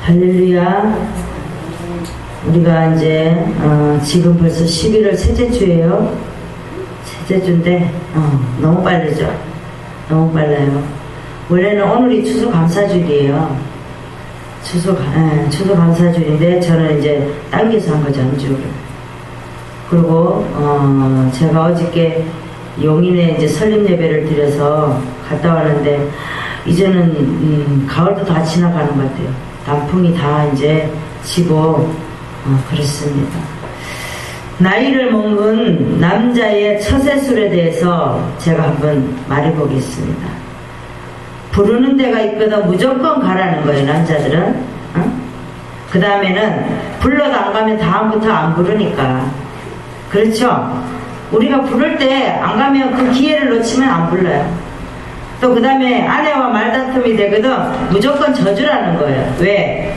할렐루야. 우리가 이제 지금 벌써 11월 셋째 주예요. 셋째 주인데 너무 빠르죠. 너무 빨라요. 원래는 오늘이 추수감사주일이에요. 추수감사주일인데 저는 이제 당겨서 한 거죠, 한 주를. 그리고 제가 어저께 용인에 이제 설립 예배를 드려서 갔다 왔는데 이제는 가을도 다 지나가는 것 같아요. 단풍이 다 이제 지고 그렇습니다. 나이를 먹은 남자의 처세술에 대해서 제가 한번 말해보겠습니다. 부르는 데가 있거든 무조건 가라는 거예요, 남자들은. 그 다음에는 불러도 안 가면 다음부터 안 부르니까. 그렇죠? 우리가 부를 때 안 가면 그 기회를 놓치면 안 불러요. 또 그 다음에 아내와 말다툼이 되거든 무조건 저주라는 거예요. 왜?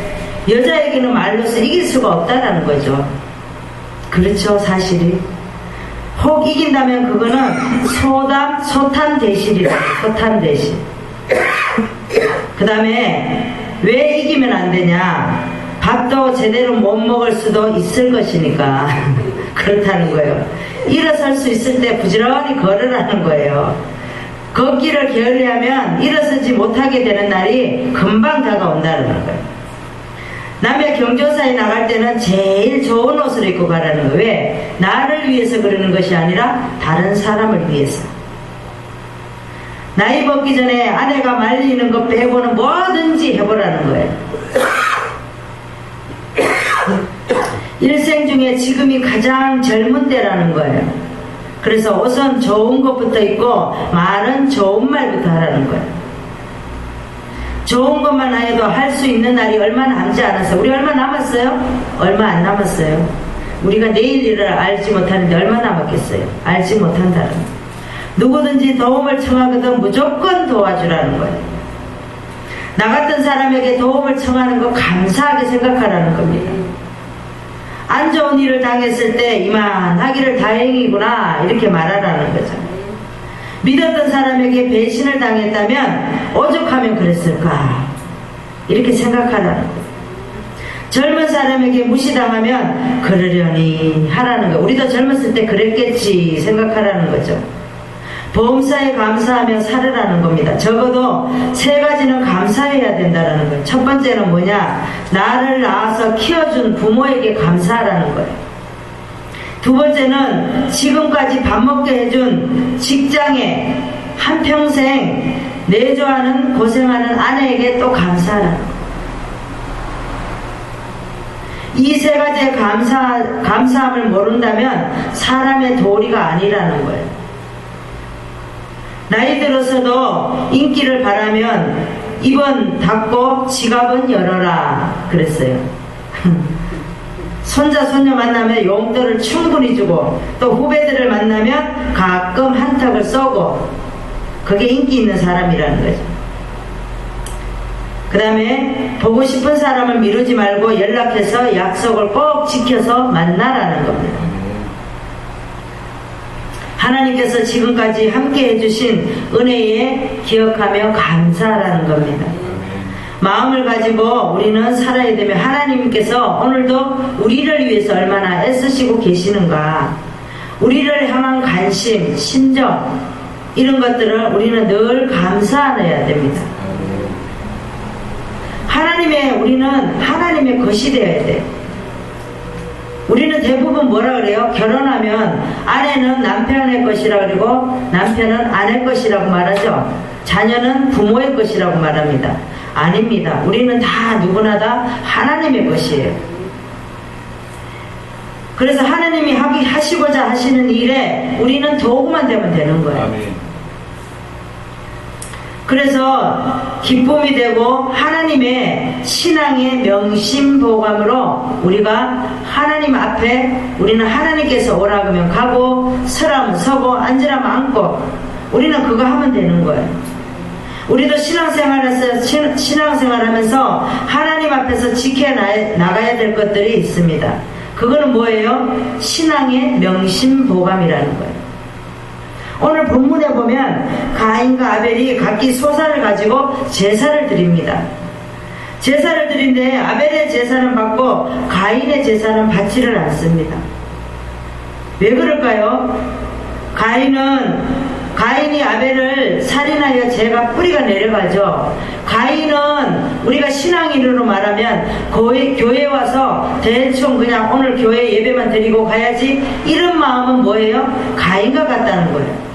여자에게는 말로서 이길 수가 없다라는 거죠. 그렇죠, 사실이. 혹 이긴다면 그거는 소탄 대실이다. 소탄 대실. 그 다음에 왜 이기면 안 되냐? 밥도 제대로 못 먹을 수도 있을 것이니까 그렇다는 거예요. 일어설 수 있을 때 부지런히 걸으라는 거예요. 걷기를 게을리하면 일어서지 못하게 되는 날이 금방 다가온다는 거예요. 남의 경조사에 나갈 때는 제일 좋은 옷을 입고 가라는 거예요. 왜? 나를 위해서 그러는 것이 아니라 다른 사람을 위해서. 나이 먹기 전에 아내가 말리는 것 빼고는 뭐든지 해보라는 거예요. 일생 중에 지금이 가장 젊은 때라는 거예요. 그래서 우선 좋은 것부터 있고 말은 좋은 말부터 하라는 거예요. 좋은 것만 해도 할 수 있는 날이 얼마 남지 않았어요. 우리 얼마 남았어요? 얼마 안 남았어요. 우리가 내일 일을 알지 못하는데 얼마 남았겠어요? 알지 못한다는 거예요. 누구든지 도움을 청하거든 무조건 도와주라는 거예요. 나 같은 사람에게 도움을 청하는 거 감사하게 생각하라는 겁니다. 안 좋은 일을 당했을 때 이만하기를 다행이구나 이렇게 말하라는 거죠. 믿었던 사람에게 배신을 당했다면 오죽하면 그랬을까 이렇게 생각하라는 거예요. 젊은 사람에게 무시당하면 그러려니 하라는 거예요. 우리도 젊었을 때 그랬겠지 생각하라는 거죠. 보험사에 감사하며 살으라는 겁니다. 적어도 세 가지는 감사해야 된다는 거예요. 첫 번째는 뭐냐? 나를 낳아서 키워준 부모에게 감사하라는 거예요. 두 번째는 지금까지 밥 먹게 해준 직장에 한평생 내조하는 고생하는 아내에게 또 감사하라는 거예요. 이 세 가지의 감사함을 모른다면 사람의 도리가 아니라는 거예요. 나이 들어서도 인기를 바라면 입은 닫고 지갑은 열어라 그랬어요. 손자 손녀 만나면 용돈을 충분히 주고 또 후배들을 만나면 가끔 한턱을 쏘고 그게 인기 있는 사람이라는 거죠. 그 다음에 보고 싶은 사람을 미루지 말고 연락해서 약속을 꼭 지켜서 만나라는 겁니다. 하나님께서 지금까지 함께 해주신 은혜에 기억하며 감사하라는 겁니다. 마음을 가지고 우리는 살아야 되며 하나님께서 오늘도 우리를 위해서 얼마나 애쓰시고 계시는가, 우리를 향한 관심, 심정 이런 것들을 우리는 늘 감사해야 됩니다. 우리는 하나님의 것이 되어야 돼요. 우리는 대부분 뭐라 그래요? 결혼하면 아내는 남편의 것이라 그러고 남편은 아내 것이라고 말하죠. 자녀는 부모의 것이라고 말합니다. 아닙니다. 우리는 다 누구나 다 하나님의 것이에요. 그래서 하나님이 하시고자 하시는 일에 우리는 도구만 되면 되는 거예요. 아멘. 그래서 기쁨이 되고 하나님의 신앙의 명심보감으로 우리가 하나님 앞에 우리는 하나님께서 오라 그러면 가고 서라면 서고 앉으라면 앉고 우리는 그거 하면 되는 거예요. 우리도 신앙생활하면서 하나님 앞에서 지켜나가야 될 것들이 있습니다. 그거는 뭐예요? 신앙의 명심보감이라는 거예요. 오늘 본문에 보면 가인과 아벨이 각기 소산을 가지고 제사를 드립니다. 제사를 드린데 아벨의 제사는 받고 가인의 제사는 받지를 않습니다. 왜 그럴까요? 가인이 아벨을 살인하여 죄가 뿌리가 내려가죠. 가인은 우리가 신앙인으로 말하면 교회 와서 대충 그냥 오늘 교회 예배만 드리고 가야지 이런 마음은 뭐예요? 가인과 같다는 거예요.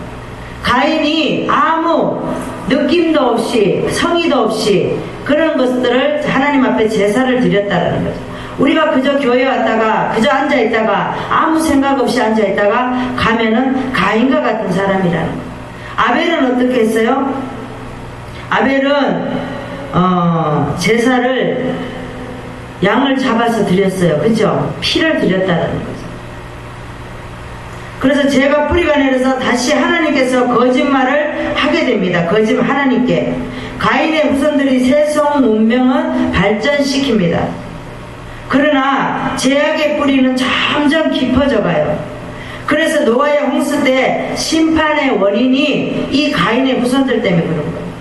가인이 아무 느낌도 없이 성의도 없이 그런 것들을 하나님 앞에 제사를 드렸다는 거죠. 우리가 그저 교회 왔다가 그저 앉아있다가 아무 생각 없이 앉아있다가 가면은 가인과 같은 사람이라는 거예요. 아벨은 어떻게 했어요? 아벨은 제사를 양을 잡아서 드렸어요. 그죠? 피를 드렸다는 거죠. 그래서 죄가 뿌리가 내려서 다시 하나님께서 거짓말을 하게 됩니다. 하나님께. 가인의 후손들이 세속 문명은 발전시킵니다. 그러나 죄악의 뿌리는 점점 깊어져 가요. 그래서 노아의 홍수 때 심판의 원인이 이 가인의 후손들 때문에 그런 거예요.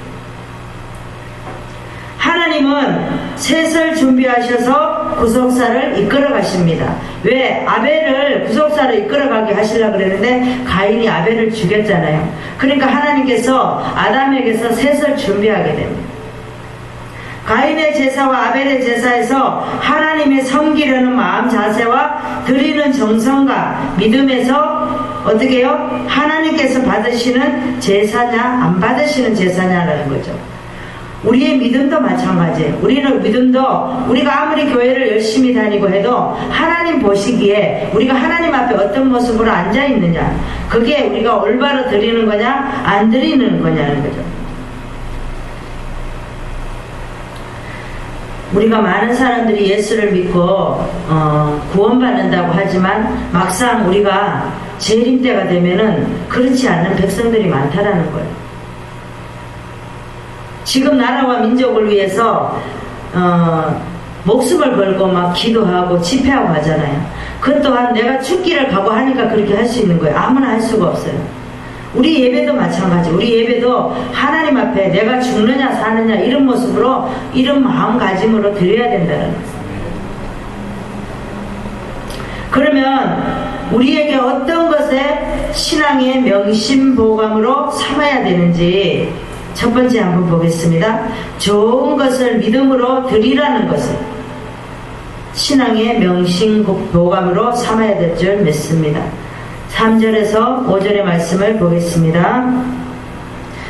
하나님은 셋을 준비하셔서 구속사를 이끌어 가십니다. 왜? 아벨을 구속사를 이끌어 가게 하시려고 그랬는데 가인이 아벨을 죽였잖아요. 그러니까 하나님께서 아담에게서 셋을 준비하게 됩니다. 가인의 제사와 아벨의 제사에서 하나님의 섬기려는 마음 자세와 드리는 정성과 믿음에서 어떻게 해요? 하나님께서 받으시는 제사냐 안 받으시는 제사냐라는 거죠. 우리의 믿음도 마찬가지예요. 우리가 아무리 교회를 열심히 다니고 해도 하나님 보시기에 우리가 하나님 앞에 어떤 모습으로 앉아있느냐, 그게 우리가 올바로 드리는 거냐 안 드리는 거냐는 거죠. 우리가 많은 사람들이 예수를 믿고 구원받는다고 하지만 막상 우리가 재림 때가 되면은 그렇지 않는 백성들이 많다라는 거예요. 지금 나라와 민족을 위해서 목숨을 걸고 막 기도하고 집회하고 하잖아요. 그것 또한 내가 죽기를 각오하니까 그렇게 할 수 있는 거예요. 아무나 할 수가 없어요. 우리 예배도 마찬가지. 우리 예배도 하나님 앞에 내가 죽느냐 사느냐 이런 모습으로 이런 마음가짐으로 드려야 된다는 거예요. 그러면 우리에게 어떤 것에 신앙의 명심보감으로 삼아야 되는지 첫 번째 한번 보겠습니다. 좋은 것을 믿음으로 드리라는 것을 신앙의 명심보감으로 삼아야 될 줄 믿습니다. 3절에서 5절의 말씀을 보겠습니다.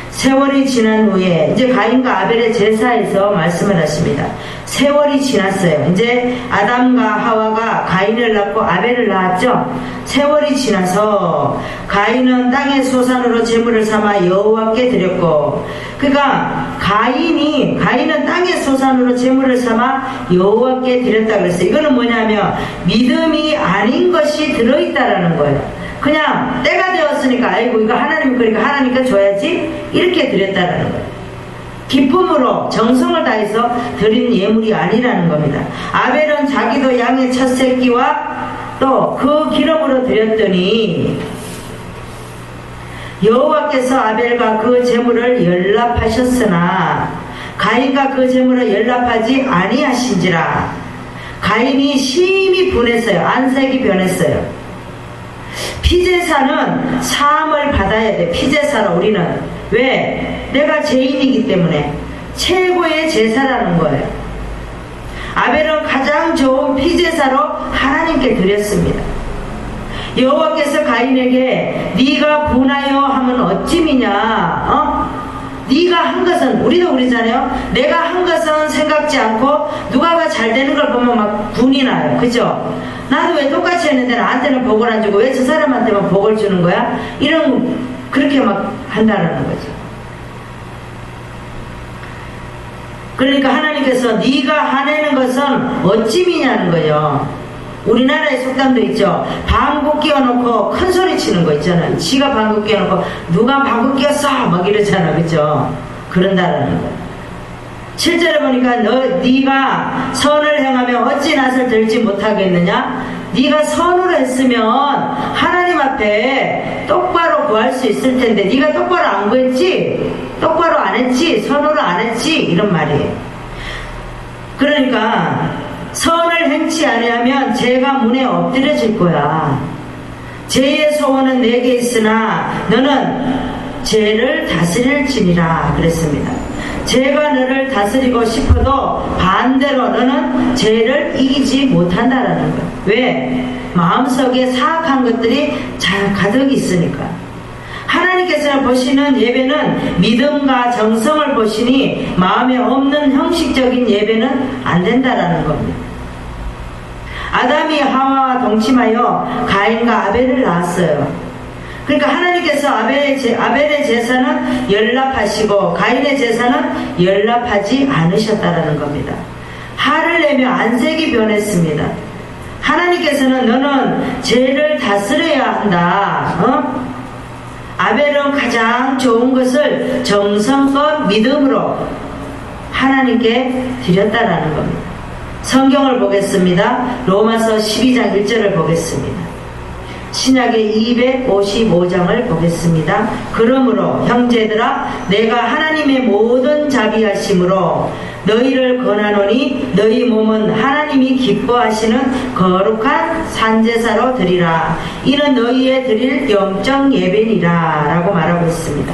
세월이 지난 후에 이제 가인과 아벨의 제사에서 말씀을 하십니다. 세월이 지났어요. 이제 아담과 하와가 가인을 낳고 아벨을 낳았죠. 세월이 지나서 가인은 땅의 소산으로 제물을 삼아 여호와께 드렸고, 그러니까 가인은 땅의 소산으로 제물을 삼아 여호와께 드렸다 그랬어요. 이거는 뭐냐면 믿음이 아닌 것이 들어있다라는 거예요. 그냥 때가 되었으니까 아이고 이거 하나님 그러니까 하나님께 줘야지 이렇게 드렸다라는 거예요. 기쁨으로 정성을 다해서 드린 예물이 아니라는 겁니다. 아벨은 자기도 양의 첫 새끼와 또 그 기름으로 드렸더니 여호와께서 아벨과 그 제물을 연락하셨으나 가인과 그 제물을 연락하지 아니하신지라. 가인이 심히 분했어요. 안색이 변했어요. 피제사는 사함을 받아야 돼. 피제사로 우리는. 왜? 내가 죄인이기 때문에 최고의 제사라는 거예요. 아벨은 가장 좋은 피제사로 하나님께 드렸습니다. 여호와께서 가인에게 네가 분하여 하면 어찌미냐, 네가 한 것은, 우리도 그러잖아요. 내가 한 것은 생각지 않고 누가가 잘 되는 걸 보면 막 분이 나요. 그죠? 나도 왜 똑같이 했는데 나한테는 복을 안 주고 왜 저 사람한테만 복을 주는 거야? 그렇게 막 한다는 거죠. 그러니까 하나님께서 네가 하내는 것은 어찌미냐는 거예요. 우리나라의 속담도 있죠. 방구 끼워놓고 큰 소리 치는 거 있잖아요. 지가 방구 끼워놓고 누가 방구 끼웠어 막 이러잖아. 그죠? 그런다라는 거예요. 실제로 보니까 네가 선을 행하며 어찌 낯을 들지 못하겠느냐? 네가 선으로 했으면 하나님 앞에 똑바로 구할 수 있을 텐데 네가 똑바로 안 구했지? 똑바로 안 했지? 선으로 안 했지? 이런 말이에요. 그러니까 선을 행치 아니하면 죄가 문에 엎드려질 거야. 죄의 소원은 내게 있으나 너는 죄를 다스릴지니라 그랬습니다. 죄가 너를 다스리고 싶어도 반대로 너는 죄를 이기지 못한다라는 거야. 왜? 마음속에 사악한 것들이 잘 가득 있으니까. 하나님께서 보시는 예배는 믿음과 정성을 보시니 마음에 없는 형식적인 예배는 안 된다라는 겁니다. 아담이 하와와 동침하여 가인과 아벨을 낳았어요. 그러니까 하나님께서 아벨의 제사는 연락하시고 가인의 제사는 연락하지 않으셨다라는 겁니다. 화를 내며 안색이 변했습니다. 하나님께서는 너는 죄를 다스려야 한다. 아벨은 가장 좋은 것을 정성껏 믿음으로 하나님께 드렸다라는 겁니다. 성경을 보겠습니다. 로마서 12장 1절을 보겠습니다. 신약의 255장을 보겠습니다. 그러므로 형제들아 내가 하나님의 모든 자비하심으로 너희를 권하노니 너희 몸은 하나님이 기뻐하시는 거룩한 산제사로 드리라. 이는 너희의 드릴 영적 예배니라 라고 말하고 있습니다.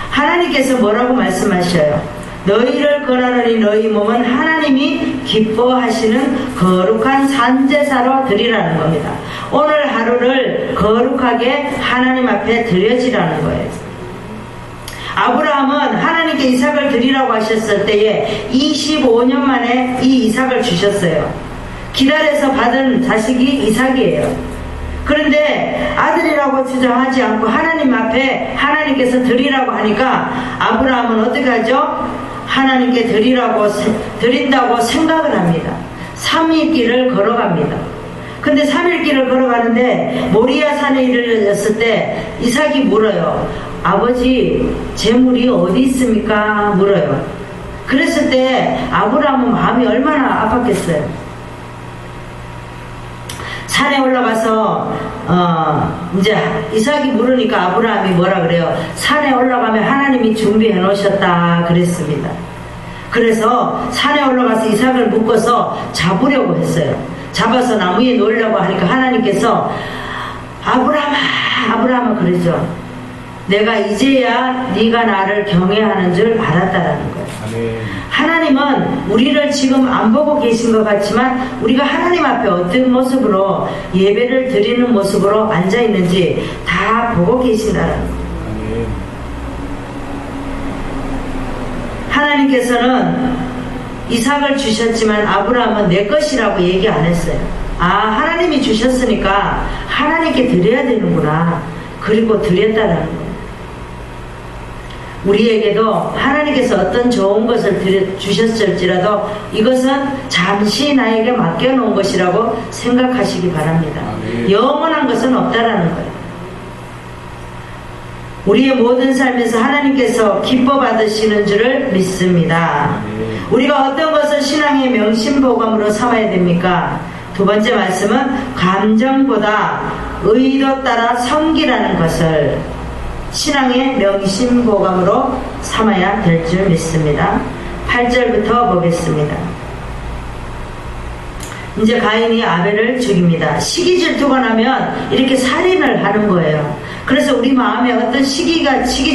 하나님께서 뭐라고 말씀하셔요? 너희를 권하노니 너희 몸은 하나님이 기뻐하시는 거룩한 산제사로 드리라는 겁니다. 오늘 하루를 거룩하게 하나님 앞에 드려지라는 거예요. 아브라함은 하나님께 이삭을 드리라고 하셨을 때에 25년 만에 이 이삭을 주셨어요. 기다려서 받은 자식이 이삭이에요. 그런데 아들이라고 주장하지 않고 하나님 앞에 하나님께서 드리라고 하니까 아브라함은 어떻게 하죠? 하나님께 드린다고 생각을 합니다. 3일 길을 걸어갑니다. 근데 3일 길을 걸어가는데 모리아 산에 이르렀을 때 이삭이 물어요. 아버지, 재물이 어디 있습니까? 물어요. 그랬을 때 아브라함은 마음이 얼마나 아팠겠어요. 산에 올라가서 이제 이삭이 물으니까 아브라함이 뭐라 그래요? 산에 올라가면 하나님이 준비해 놓으셨다 그랬습니다. 그래서 산에 올라가서 이삭을 묶어서 잡으려고 했어요. 잡아서 나무에 놓으려고 하니까 하나님께서 아브라함아 그러죠. 내가 이제야 네가 나를 경외하는 줄 알았다라는 거예요. 아멘. 하나님은 우리를 지금 안 보고 계신 것 같지만 우리가 하나님 앞에 어떤 모습으로 예배를 드리는 모습으로 앉아 있는지 다 보고 계신다라는 거예요. 아멘. 하나님께서는 이삭을 주셨지만 아브라함은 내 것이라고 얘기 안 했어요. 하나님이 주셨으니까 하나님께 드려야 되는구나. 그리고 드렸다라는 거예요. 우리에게도 하나님께서 어떤 좋은 것을 주셨을지라도 이것은 잠시 나에게 맡겨놓은 것이라고 생각하시기 바랍니다. 영원한 것은 없다라는 거예요. 우리의 모든 삶에서 하나님께서 기뻐 받으시는 줄을 믿습니다. 우리가 어떤 것을 신앙의 명심보감으로 삼아야 됩니까? 두 번째 말씀은 감정보다 의도 따라 섬기라는 것을 신앙의 명심보감으로 삼아야 될 줄 믿습니다. 8절부터 보겠습니다. 이제 가인이 아벨을 죽입니다. 시기 질투가 나면 이렇게 살인을 하는 거예요. 그래서 우리 마음에 어떤 시기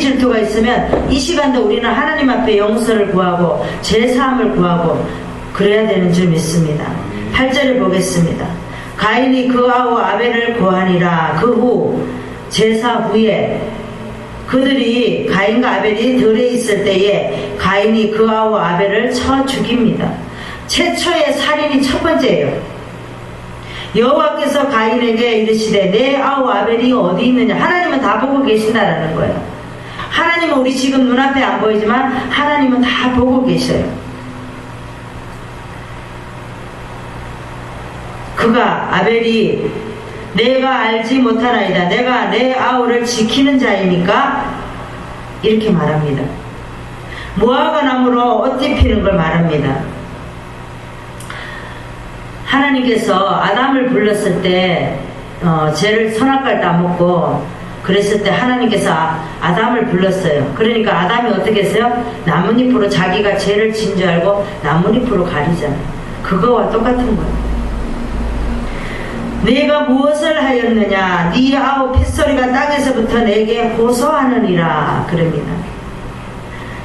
질투가 있으면 이 시간도 우리는 하나님 앞에 용서를 구하고 죄사함을 구하고 그래야 되는 줄 믿습니다. 8절을 보겠습니다. 가인이 그 아우 아벨을 고하니라. 그 후 제사 후에 그들이 가인과 아벨이 들에 있을 때에 가인이 그 아우 아벨을 쳐 죽입니다. 최초의 살인이 첫 번째예요. 여호와께서 가인에게 이르시되 내 아우 아벨이 어디 있느냐. 하나님은 다 보고 계신다라는 거예요. 하나님은 우리 지금 눈앞에 안 보이지만 하나님은 다 보고 계셔요. 그가 아벨이 내가 알지 못하나이다. 내가 내 아우를 지키는 자이니까 이렇게 말합니다. 무화과 나무로 옷 입히는 걸 말합니다. 하나님께서 아담을 불렀을 때 죄를 선악과를 따먹고 그랬을 때 하나님께서 아담을 불렀어요. 그러니까 아담이 어떻게 했어요? 나뭇잎으로 자기가 죄를 지은 줄 알고 나뭇잎으로 가리잖아요. 그거와 똑같은 거예요. 내가 무엇을 하였느냐? 네 아우 핏소리가 땅에서부터 내게 호소하느니라 그럽니다.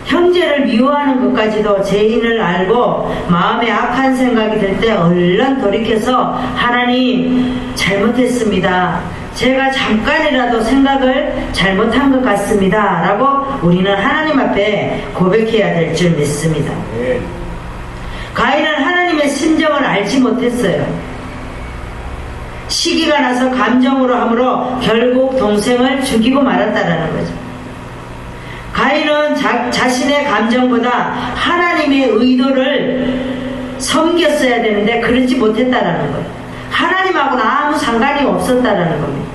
형제를 미워하는 것까지도 죄인을 알고 마음에 악한 생각이 들 때 얼른 돌이켜서 하나님 잘못했습니다. 제가 잠깐이라도 생각을 잘못한 것 같습니다. 라고 우리는 하나님 앞에 고백해야 될 줄 믿습니다. 가인은 하나님의 심정을 알지 못했어요. 시기가 나서 감정으로 함으로 결국 동생을 죽이고 말았다라는 거죠. 가인은 자신의 감정보다 하나님의 의도를 섬겼어야 되는데 그러지 못했다라는 거예요. 하나님하고는 아무 상관이 없었다라는 겁니다.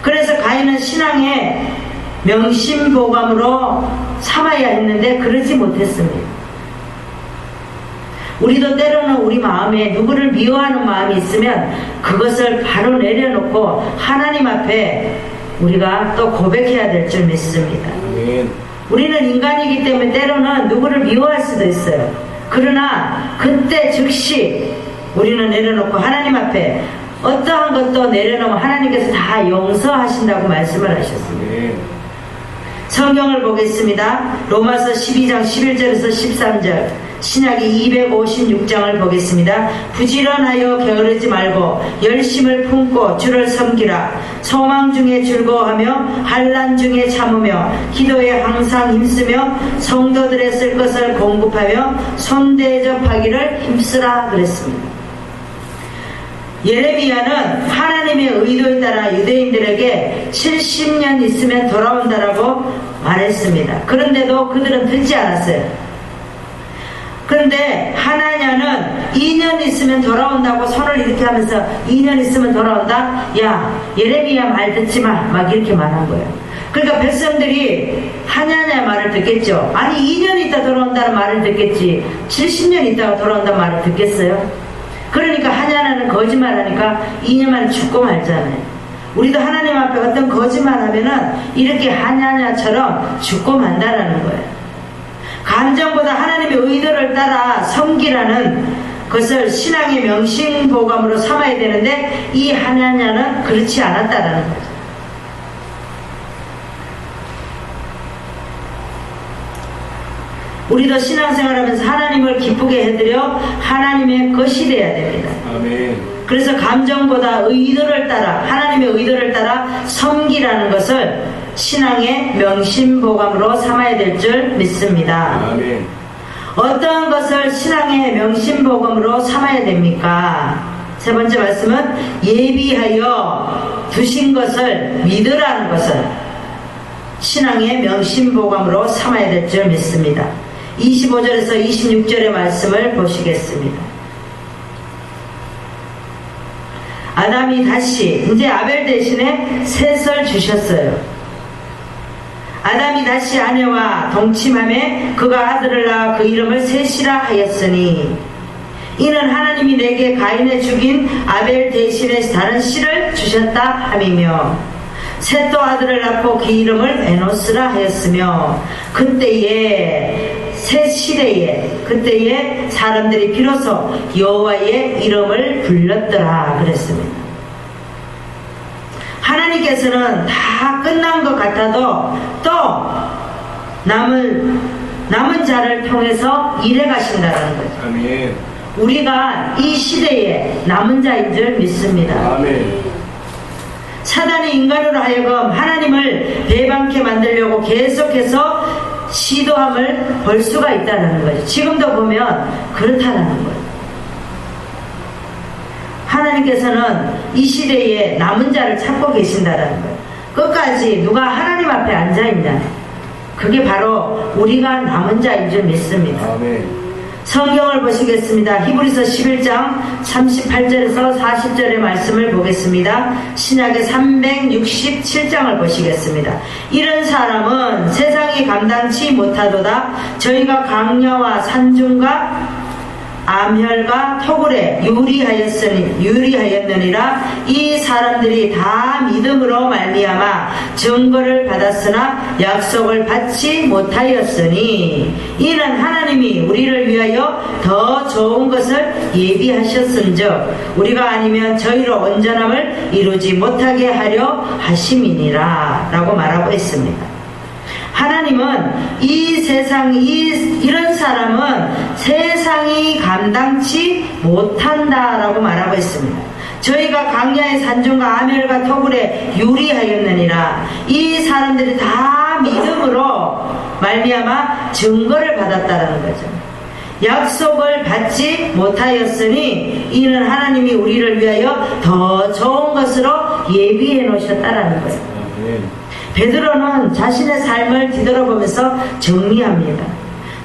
그래서 가인은 신앙의 명심보감으로 삼아야 했는데 그러지 못했습니다. 우리도 때로는 우리 마음에 누구를 미워하는 마음이 있으면 그것을 바로 내려놓고 하나님 앞에 우리가 또 고백해야 될 줄 믿습니다. 아멘. 우리는 인간이기 때문에 때로는 누구를 미워할 수도 있어요. 그러나 그때 즉시 우리는 내려놓고 하나님 앞에 어떠한 것도 내려놓으면 하나님께서 다 용서하신다고 말씀을 하셨습니다. 아멘. 성경을 보겠습니다. 로마서 12장 11절에서 13절, 신약이 256장을 보겠습니다. 부지런하여 게으르지 말고 열심을 품고 주를 섬기라. 소망 중에 즐거워하며 환난 중에 참으며 기도에 항상 힘쓰며 성도들의 쓸 것을 공급하며 손대접하기를 힘쓰라 그랬습니다. 예레미야는 하나님의 의도에 따라 유대인들에게 70년 있으면 돌아온다라고 말했습니다. 그런데도 그들은 듣지 않았어요. 그런데 하나냐는 2년 있으면 돌아온다고 손을 이렇게 하면서 2년 있으면 돌아온다? 야, 예레미야 말 듣지 마. 막 이렇게 말한 거예요. 그러니까 백성들이 하냐냐 말을 듣겠죠. 아니 2년 있다 돌아온다는 말을 듣겠지 70년 있다가 돌아온다는 말을 듣겠어요? 그러니까 하냐냐는 거짓말하니까 2년 만에 죽고 말잖아요. 우리도 하나님 앞에 어떤 거짓말하면은 이렇게 하냐냐처럼 죽고 만다라는 거예요. 감정보다 하나님의 의도를 따라 섬기라는 것을 신앙의 명심보감으로 삼아야 되는데 이 하냐냐는 그렇지 않았다라는 거죠. 우리도 신앙생활하면서 하나님을 기쁘게 해드려 하나님의 것이 되어야 됩니다. 아멘. 그래서 감정보다 의도를 따라 하나님의 의도를 따라 섬기라는 것을 신앙의 명심보감으로 삼아야 될 줄 믿습니다. 아멘. 어떠한 것을 신앙의 명심보감으로 삼아야 됩니까? 세 번째 말씀은 예비하여 두신 것을 믿으라는 것을 신앙의 명심보감으로 삼아야 될 줄 믿습니다. 25절에서 26절의 말씀을 보시겠습니다. 아담이 다시 이제 아벨 대신에 셋을 주셨어요. 아담이 다시 아내와 동침함에 그가 아들을 낳아 그 이름을 셋이라 하였으니 이는 하나님이 내게 가인의 죽인 아벨 대신에 다른 씨를 주셨다 함이며 셋도 아들을 낳고 그 이름을 에노스라 하였으며 그때에 새 시대에 그때에 사람들이 비로소 여호와의 이름을 불렀더라 그랬습니다. 하나님께서는 다 끝난 것 같아도 또 남은 자를 통해서 일해 가신다는 거죠. 아멘. 우리가 이 시대에 남은 자인 줄 믿습니다. 아멘. 사단이 인간으로 하여금 하나님을 배반케 만들려고 계속해서 시도함을 볼 수가 있다는 거죠. 지금도 보면 그렇다는 거예요. 하나님께서는 이 시대에 남은 자를 찾고 계신다는 거예요. 끝까지 누가 하나님 앞에 앉아있냐, 그게 바로 우리가 남은 자인 줄 믿습니다. 아멘. 성경을 보시겠습니다. 히브리서 11장 38절에서 40절의 말씀을 보겠습니다. 신약의 367장을 보시겠습니다. 이런 사람은 세상이 감당치 못하도다. 저희가 강야와 산중과 암혈과 토굴에 유리하였느니라. 이 사람들이 다 믿음으로 말미암아 증거를 받았으나 약속을 받지 못하였으니 이는 하나님이 우리를 위하여 더 좋은 것을 예비하셨은즉 우리가 아니면 저희로 온전함을 이루지 못하게 하려 하심이니라 라고 말하고 있습니다. 하나님은 이런 사람은 세상이 감당치 못한다라고 말하고 있습니다. 저희가 강야의 산중과 아멜과 토굴에 유리하였느니라. 이 사람들이 다 믿음으로 말미암아 증거를 받았다라는 거죠. 약속을 받지 못하였으니 이는 하나님이 우리를 위하여 더 좋은 것으로 예비해 놓으셨다라는 거예요. 베드로는 자신의 삶을 뒤돌아보면서 정리합니다.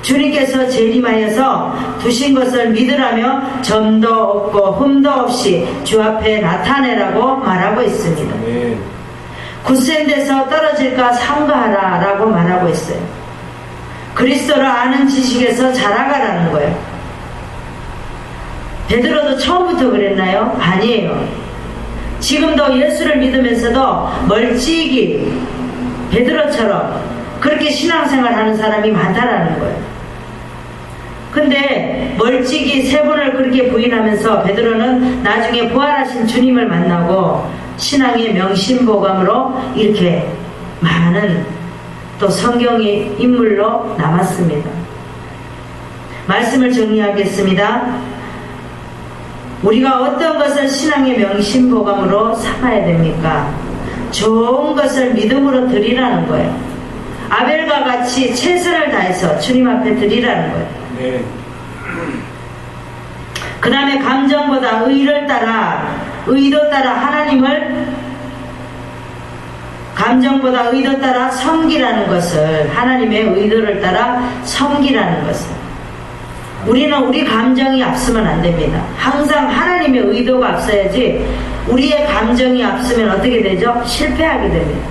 주님께서 재림하여서 두신 것을 믿으라며 점도 없고 흠도 없이 주 앞에 나타내라고 말하고 있습니다. 굳센 데서 떨어질까 삼가하라 라고 말하고 있어요. 그리스도를 아는 지식에서 자라가라는 거예요. 베드로도 처음부터 그랬나요? 아니에요. 지금도 예수를 믿으면서도 멀찍이 베드로처럼 그렇게 신앙생활 하는 사람이 많다라는 거예요. 근데 멀찍이 세 분을 그렇게 부인하면서 베드로는 나중에 부활하신 주님을 만나고 신앙의 명심보감으로 이렇게 많은 또 성경의 인물로 남았습니다. 말씀을 정리하겠습니다. 우리가 어떤 것을 신앙의 명심보감으로 삼아야 됩니까? 좋은 것을 믿음으로 드리라는 거예요. 아벨과 같이 최선을 다해서 주님 앞에 드리라는 거예요. 네. 그 다음에 감정보다 의도 따라 하나님을 감정보다 의도 따라 섬기라는 것을, 하나님의 의도를 따라 섬기라는 것을. 우리는 우리 감정이 앞서면 안 됩니다. 항상 하나님의 의도가 앞서야지 우리의 감정이 앞서면 어떻게 되죠? 실패하게 됩니다.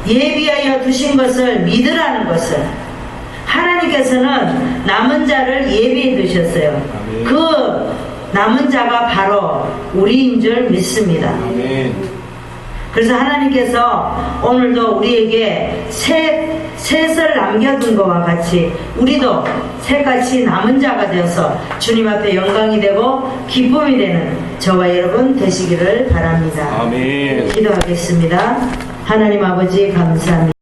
예비하여 두신 것을 믿으라는 것을, 하나님께서는 남은 자를 예비해 두셨어요. 그 남은 자가 바로 우리인 줄 믿습니다. 그래서 하나님께서 오늘도 우리에게 셋을 남겨둔 것과 같이 우리도 셋같이 남은 자가 되어서 주님 앞에 영광이 되고 기쁨이 되는 저와 여러분 되시기를 바랍니다. 아멘. 기도하겠습니다. 하나님 아버지 감사합니다.